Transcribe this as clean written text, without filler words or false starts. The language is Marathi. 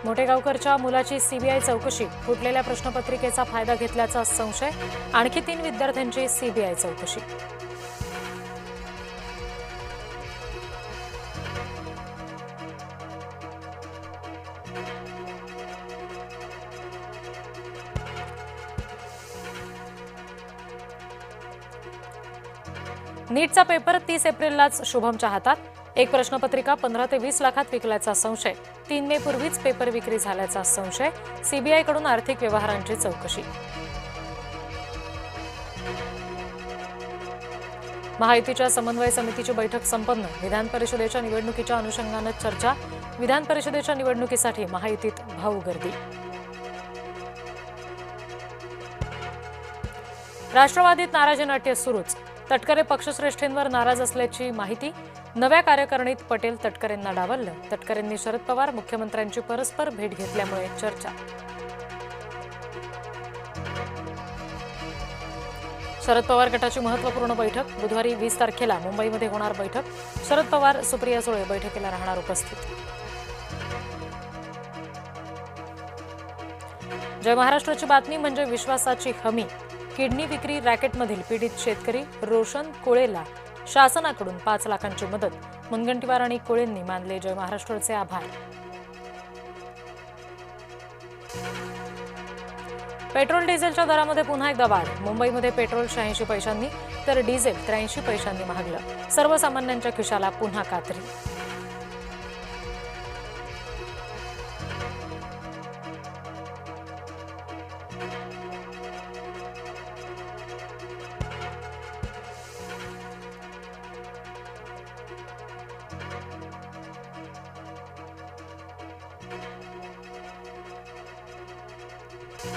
मोठेगावकरच्या मुलाची सीबीआय चौकशी, फुटलेल्या प्रश्नपत्रिकेचा फायदा घेतल्याचा संशय, आणखी 3 विद्यार्थ्यांची सीबीआय चौकशी. नीटचा पेपर 30 एप्रिललाच शुभमच्या हातात. एक प्रश्नपत्रिका 15 ते 20 लाखात विकल्याचा संशय. 3 मे पूर्वीच पेपर विक्री झाल्याचा संशय. सीबीआयकडून आर्थिक व्यवहारांची चौकशी. महायुतीच्या समन्वय समितीची बैठक संपन्न. विधान परिषदेच्या निवडणुकीच्या अनुषंगाने चर्चा. विधान परिषदेच्या निवडणुकीसाठी महायुतीत भाऊ गर्दी. राष्ट्रवादीत नाराजी नाट्य सुरूच. तटकरे पक्षश्रेष्ठींवर नाराज असल्याची माहिती. नव्या कार्यकारिणीत पटेल तटकरेंना डावललं. तटकरेंनी शरद पवार मुख्यमंत्र्यांची परस्पर भेट घेतल्यामुळे चर्चा. शरद पवार गटाची महत्त्वपूर्ण बैठक. बुधवारी 20 तारखेला मुंबईमध्ये होणार बैठक. शरद पवार, सुप्रिया सुळे बैठकीला राहणार उपस्थित. जय महाराष्ट्राची बातमी म्हणजे विश्वासाची हमी. किडनी विक्री रॅकेटमधील पीडित शेतकरी रोशन कोळेला शासनाकडून 5 लाखांची मदत. मुनगंटीवार आणि कोळेंनी मानले जय महाराष्ट्राचे आभार. पेट्रोल डिझेलच्या दरामध्ये पुन्हा एकदा वाढ. मुंबईमध्ये पेट्रोल 86 पैशांनी तर डिझेल 83 पैशांनी महागलं. सर्वसामान्यांच्या खिशाला पुन्हा कात्री.